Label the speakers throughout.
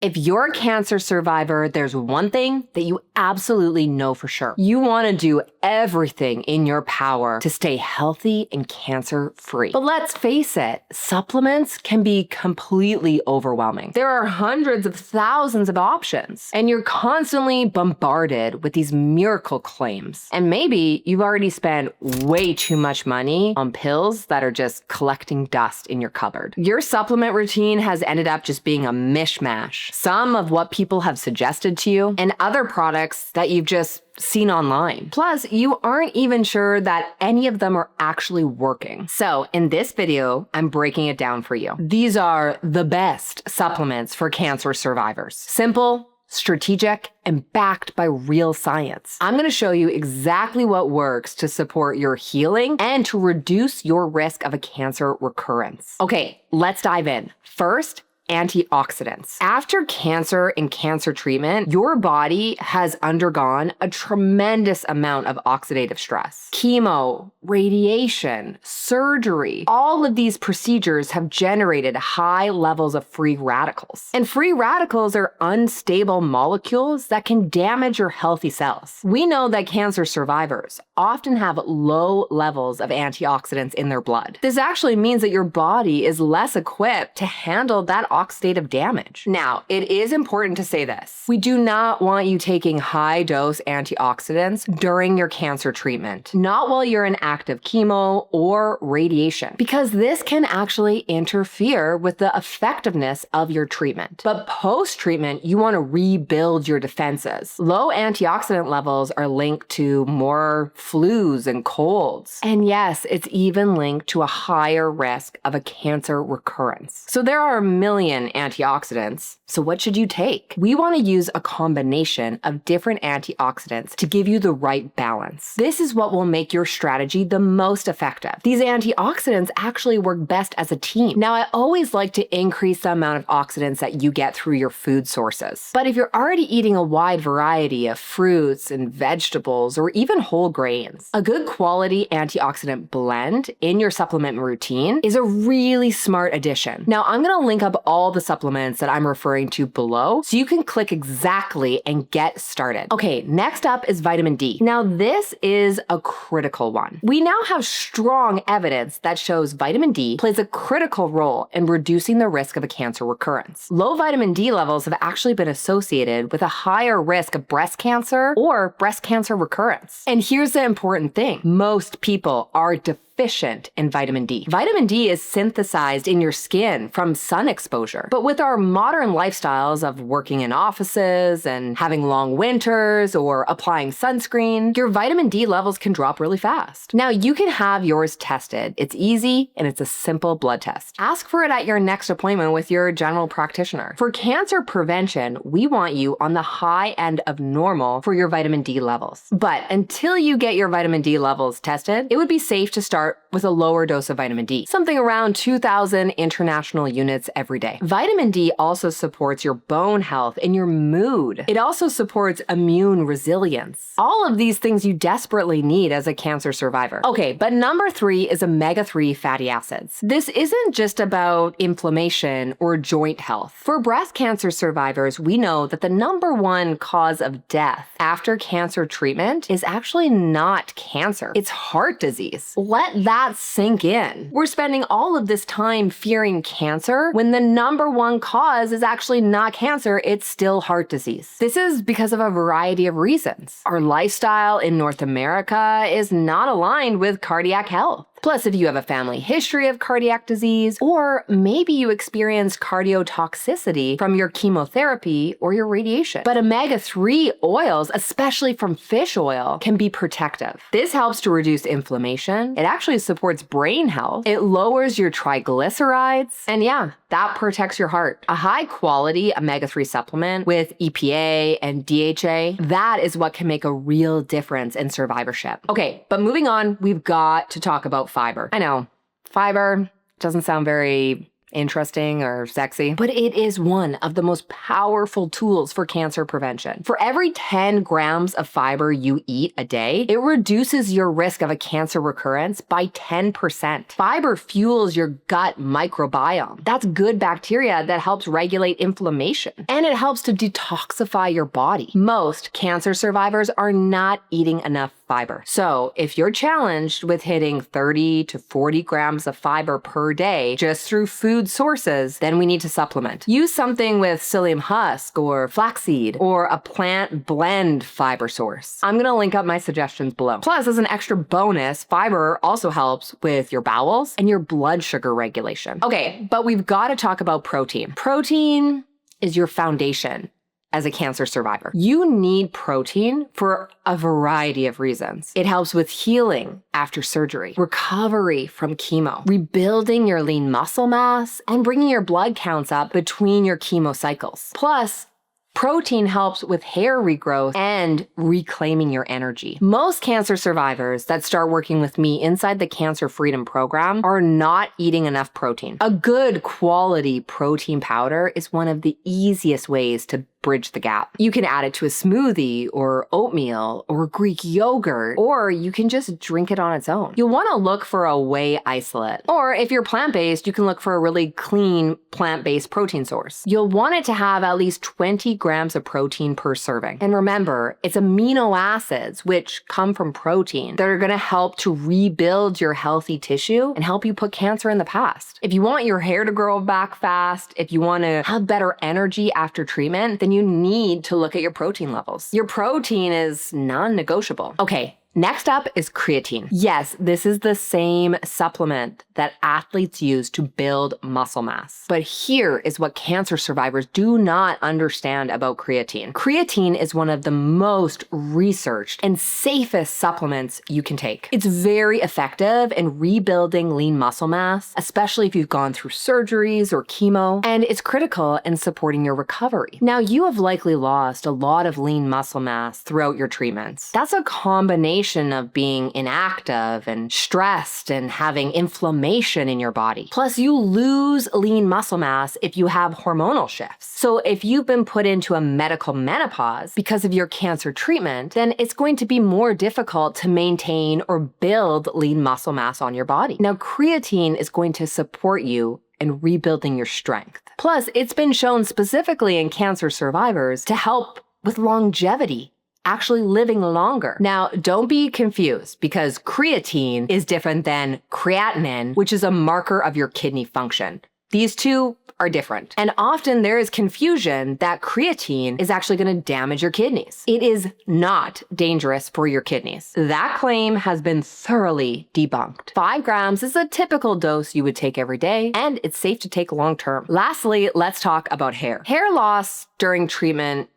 Speaker 1: If you're a cancer survivor, there's one thing that you absolutely know for sure. You want to do everything in your power to stay healthy and cancer-free. But let's face it, supplements can be completely overwhelming. There are hundreds of thousands of options, and you're constantly bombarded with these miracle claims. And maybe you've already spent way too much money on pills that are just collecting dust in your cupboard. Your supplement routine has ended up just being a mishmash. Some of what people have suggested to you, and other products that you've just seen online. Plus, you aren't even sure that any of them are actually working. So in this video, I'm breaking it down for you. These are the best supplements for cancer survivors. Simple, strategic, and backed by real science. I'm going to show you exactly what works to support your healing and to reduce your risk of a cancer recurrence. Okay, let's dive in. First, antioxidants. After cancer and cancer treatment, your body has undergone a tremendous amount of oxidative stress. Chemo, radiation, surgery, all of these procedures have generated high levels of free radicals. And free radicals are unstable molecules that can damage your healthy cells. We know that cancer survivors often have low levels of antioxidants in their blood. This actually means that your body is less equipped to handle that oxidative damage. Now, it is important to say this. We do not want you taking high-dose antioxidants during your cancer treatment, not while you're in active chemo or radiation, because this can actually interfere with the effectiveness of your treatment. But post-treatment, you want to rebuild your defenses. Low antioxidant levels are linked to more flus and colds. And yes, it's even linked to a higher risk of a cancer recurrence. So there are a million antioxidants. So what should you take? We want to use a combination of different antioxidants to give you the right balance. This is what will make your strategy the most effective. These antioxidants actually work best as a team. Now, I always like to increase the amount of oxidants that you get through your food sources. But if you're already eating a wide variety of fruits and vegetables or even whole grains, a good quality antioxidant blend in your supplement routine is a really smart addition. Now, I'm going to link up all the supplements that I'm referring to below, so you can click exactly and get started. Okay, next up is vitamin D. Now, this is a critical one. We now have strong evidence that shows vitamin D plays a critical role in reducing the risk of a cancer recurrence. Low vitamin D levels have actually been associated with a higher risk of breast cancer or breast cancer recurrence. And here's the important thing. Most people are deficient in vitamin D. Vitamin D is synthesized in your skin from sun exposure. But with our modern lifestyles of working in offices and having long winters or applying sunscreen, your vitamin D levels can drop really fast. Now, you can have yours tested. It's easy and it's a simple blood test. Ask for it at your next appointment with your general practitioner. For cancer prevention, we want you on the high end of normal for your vitamin D levels. But until you get your vitamin D levels tested, it would be safe to start with a lower dose of vitamin D, something around 2,000 international units every day. Vitamin D also supports your bone health and your mood. It also supports immune resilience. All of these things you desperately need as a cancer survivor. Okay, but number 3 is omega-3 fatty acids. This isn't just about inflammation or joint health. For breast cancer survivors, we know that the number 1 cause of death after cancer treatment is actually not cancer. It's heart disease. Let that sink in. We're spending all of this time fearing cancer when the number 1 cause is actually not cancer, it's still heart disease. This is because of a variety of reasons. Our lifestyle in North America is not aligned with cardiac health. Plus, if you have a family history of cardiac disease, or maybe you experienced cardiotoxicity from your chemotherapy or your radiation. But omega-3 oils, especially from fish oil, can be protective. This helps to reduce inflammation. It actually supports brain health. It lowers your triglycerides. And yeah, that protects your heart. A high-quality omega-3 supplement with EPA and DHA, that is what can make a real difference in survivorship. Okay, but moving on, we've got to talk about fiber. I know, fiber doesn't sound very interesting or sexy, but it is one of the most powerful tools for cancer prevention. For every 10 grams of fiber you eat a day, it reduces your risk of a cancer recurrence by 10%. Fiber fuels your gut microbiome. That's good bacteria that helps regulate inflammation, and it helps to detoxify your body. Most cancer survivors are not eating enough fiber. So if you're challenged with hitting 30 to 40 grams of fiber per day just through food sources, then we need to supplement. Use something with psyllium husk or flaxseed or a plant blend fiber source. I'm going to link up my suggestions below. Plus, as an extra bonus, fiber also helps with your bowels and your blood sugar regulation. Okay, but we've got to talk about protein. Protein is your foundation as a cancer survivor. You need protein for a variety of reasons. It helps with healing after surgery, recovery from chemo, rebuilding your lean muscle mass, and bringing your blood counts up between your chemo cycles. Plus, protein helps with hair regrowth and reclaiming your energy. Most cancer survivors that start working with me inside the Cancer Freedom Program are not eating enough protein. A good quality protein powder is one of the easiest ways to bridge the gap. You can add it to a smoothie or oatmeal or Greek yogurt, or you can just drink it on its own. You'll want to look for a whey isolate. Or if you're plant-based, you can look for a really clean plant-based protein source. You'll want it to have at least 20 grams of protein per serving. And remember, it's amino acids, which come from protein, that are going to help to rebuild your healthy tissue and help you put cancer in the past. If you want your hair to grow back fast, if you want to have better energy after treatment, then you need to look at your protein levels. Your protein is non-negotiable. Okay. Next up is creatine. Yes, this is the same supplement that athletes use to build muscle mass. But here is what cancer survivors do not understand about creatine. Creatine is one of the most researched and safest supplements you can take. It's very effective in rebuilding lean muscle mass, especially if you've gone through surgeries or chemo, and it's critical in supporting your recovery. Now, you have likely lost a lot of lean muscle mass throughout your treatments. That's a combination of being inactive and stressed and having inflammation in your body. Plus, you lose lean muscle mass if you have hormonal shifts. So if you've been put into a medical menopause because of your cancer treatment, then it's going to be more difficult to maintain or build lean muscle mass on your body. Now, creatine is going to support you in rebuilding your strength. Plus, it's been shown specifically in cancer survivors to help with longevity, actually living longer. Now, don't be confused because creatine is different than creatinine, which is a marker of your kidney function. These two are different. And often there is confusion that creatine is actually going to damage your kidneys. It is not dangerous for your kidneys. That claim has been thoroughly debunked. 5 grams is a typical dose you would take every day, and it's safe to take long term. Lastly, let's talk about hair. Hair loss during treatment,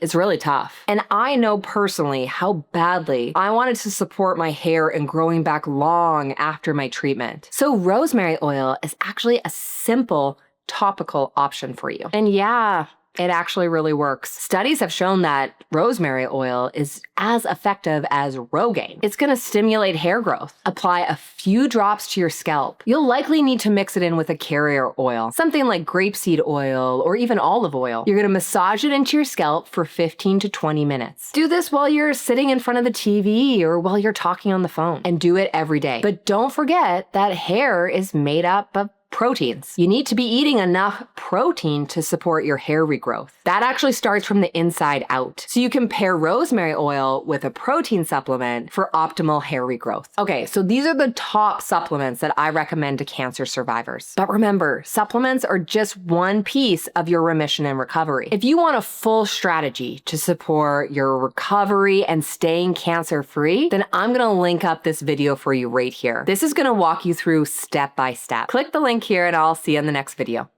Speaker 1: it's really tough. And I know personally how badly I wanted to support my hair in growing back long after my treatment. So rosemary oil is actually a simple topical option for you. And yeah, it actually really works. Studies have shown that rosemary oil is as effective as Rogaine. It's going to stimulate hair growth. Apply a few drops to your scalp. You'll likely need to mix it in with a carrier oil, something like grapeseed oil or even olive oil. You're going to massage it into your scalp for 15 to 20 minutes. Do this while you're sitting in front of the TV or while you're talking on the phone, and do it every day. But don't forget that hair is made up of proteins. You need to be eating enough protein to support your hair regrowth. That actually starts from the inside out. So you can pair rosemary oil with a protein supplement for optimal hair regrowth. Okay, so these are the top supplements that I recommend to cancer survivors. But remember, supplements are just one piece of your remission and recovery. If you want a full strategy to support your recovery and staying cancer-free, then I'm gonna link up this video for you right here. This is gonna walk you through step by step. Click the link here and I'll see you in the next video.